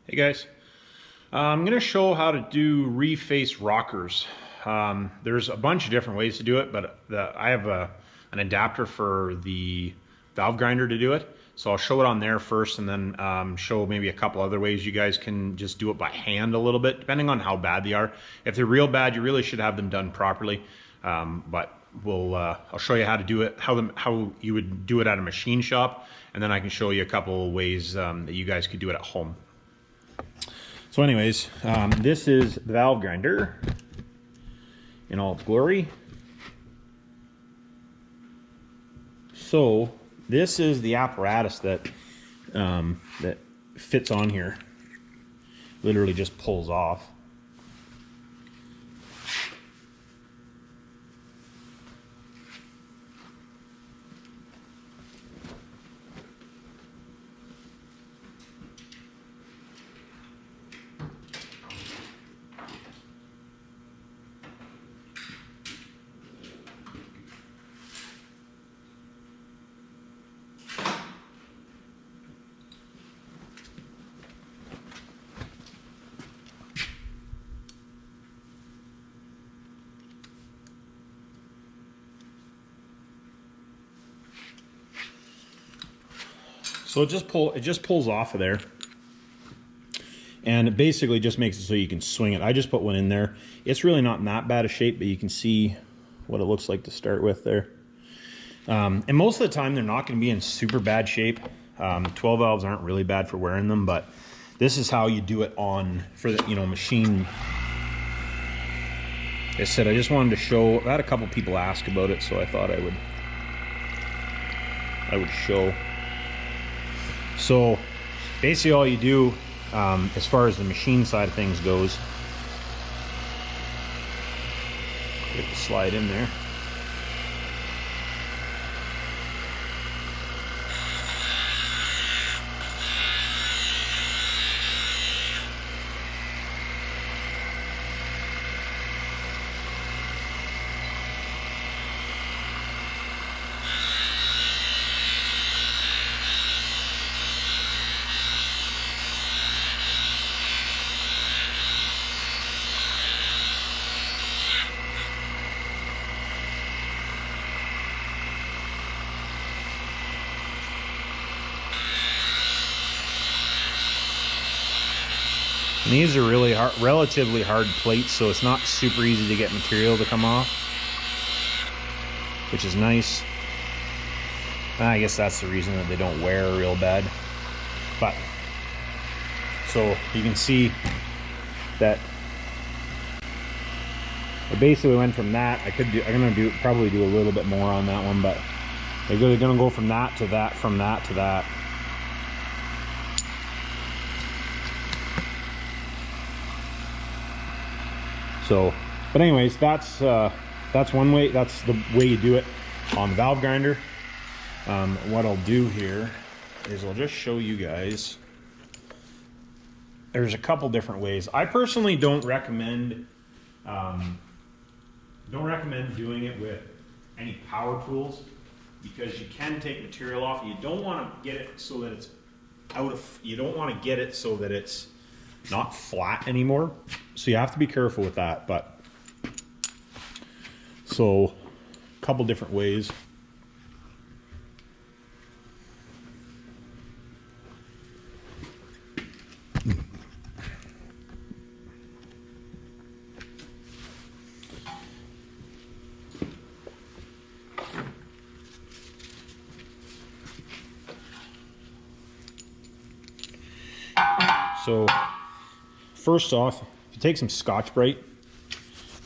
Hey guys, I'm going to show how to do reface rockers. There's a bunch of different ways to do it, but I have an adapter for the valve grinder to do it. So I'll show it on there first and then show maybe a couple other ways you guys can just do it by hand a little bit, depending on how bad they are. If they're real bad, you really should have them done properly. But I'll show you how to do it, how you would do it at a machine shop, and then I can show you a couple ways that you guys could do it at home. So anyways, this is the valve grinder in all its glory. So this is the apparatus that that fits on here. Literally just pulls off. So it just pulls off of there, and it basically just makes it so you can swing it. I just put one in there. It's really not in that bad a shape, but you can see what it looks like to start with there. And most of the time they're not going to be in super bad shape. 12 valves aren't really bad for wearing them, but this is how you do it on for the machine. Like I said, I just wanted to show. I had a couple people ask about it, so I thought I would show. So basically all you do as far as the machine side of things goes, get the slide in there. And these are really relatively hard plates, so it's not super easy to get material to come off, which is nice. I guess that's the reason that they don't wear real bad. But so you can see that I basically went from that. I'm gonna probably do a little bit more on that one, but they're gonna go from that to that, from that to that. So, but anyways, that's one way. That's the way you do it on the valve grinder. What I'll do here is I'll just show you guys. There's a couple different ways. I personally don't recommend doing it with any power tools, because you can take material off. You don't want to get it so that it's you don't want to get it so that it's not flat anymore. So you have to be careful with that. But so a couple different ways. So first off, if you take some Scotch-Brite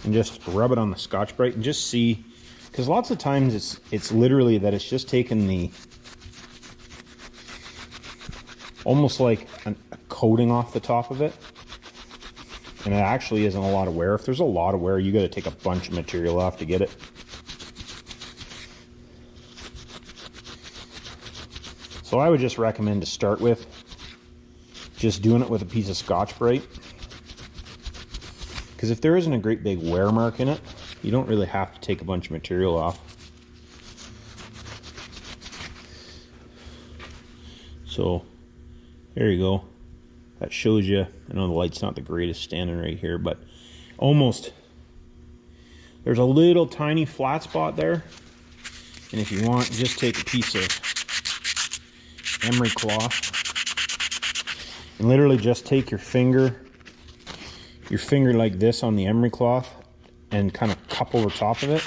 and just rub it on the Scotch-Brite and just see, because lots of times it's literally that it's just taken the almost like a coating off the top of it, and it actually isn't a lot of wear. If there's a lot of wear, you got to take a bunch of material off to get it. So I would just recommend to start with just doing it with a piece of Scotch-Brite, because if there isn't a great big wear mark in it, you don't really have to take a bunch of material off. So there you go. that shows you. I know the light's not the greatest standing right here, but almost. There's a little tiny flat spot there. And if you want, just take a piece of emery cloth and literally just take your finger like this on the emery cloth and kind of cup over top of it,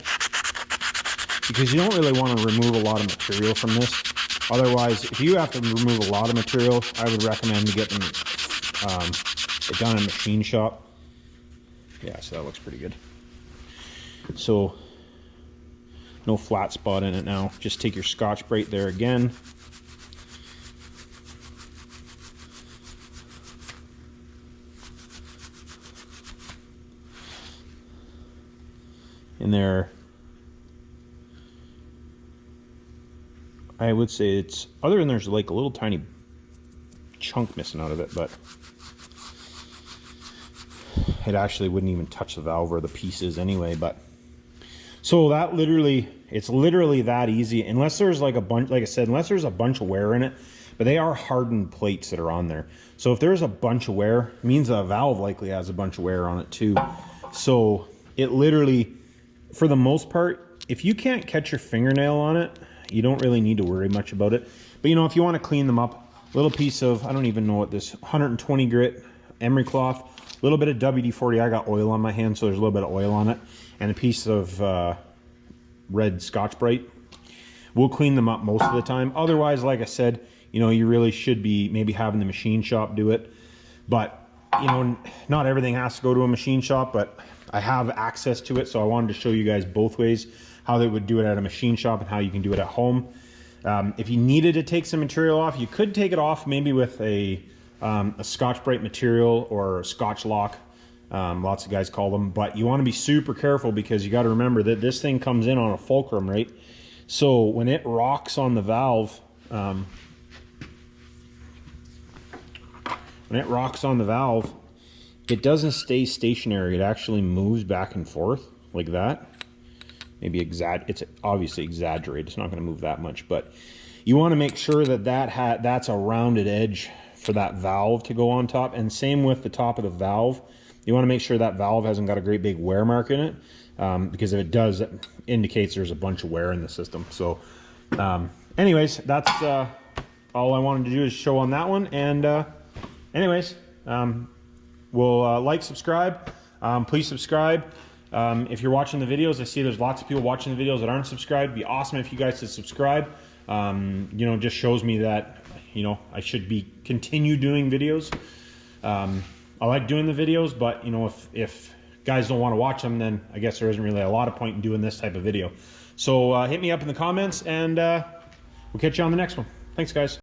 because you don't really want to remove a lot of material from this. Otherwise, if you have to remove a lot of material, I would recommend to get them it done in a machine shop. Yeah, so that looks pretty good. So no flat spot in it now. Just take your Scotch-Brite there again. And there, I would say it's, other than there's like a little tiny chunk missing out of it, but it actually wouldn't even touch the valve or the pieces anyway. But so that literally, it's literally that easy, unless there's like a bunch, like I said, unless there's a bunch of wear in it. But they are hardened plates that are on there. So if there's a bunch of wear, it means the valve likely has a bunch of wear on it too. So it literally, for the most part, if you can't catch your fingernail on it, you don't really need to worry much about it. But you know, if you want to clean them up, a little piece of, I don't even know what this, 120 grit emery cloth, a little bit of WD-40, I got oil on my hand, so there's a little bit of oil on it, and a piece of red Scotch-Brite. We'll clean them up most of the time. Otherwise, like I said, you know, you really should be maybe having the machine shop do it. But, you know, not everything has to go to a machine shop, but I have access to it, so I wanted to show you guys both ways, how they would do it at a machine shop and how you can do it at home. If you needed to take some material off, you could take it off maybe with a Scotch-Brite material or a Scotch lock. Lots of guys call them, but you want to be super careful, because you got to remember that this thing comes in on a fulcrum, right? So when it rocks on the valve, it doesn't stay stationary. It actually moves back and forth like that. Maybe it's obviously exaggerated. It's not going to move that much, but you want to make sure that that's a rounded edge for that valve to go on top. And same with the top of the valve. You want to make sure that valve hasn't got a great big wear mark in it, because if it does, it indicates there's a bunch of wear in the system. So anyways, that's all I wanted to do is show on that one. And anyways, we'll like, subscribe. Please subscribe. If you're watching the videos, I see there's lots of people watching the videos that aren't subscribed. It'd be awesome if you guys could subscribe. You know, just shows me that, you know, I should be continue doing videos. I like doing the videos, but you know, if guys don't want to watch them, then I guess there isn't really a lot of point in doing this type of video. So hit me up in the comments, and we'll catch you on the next one. Thanks, guys.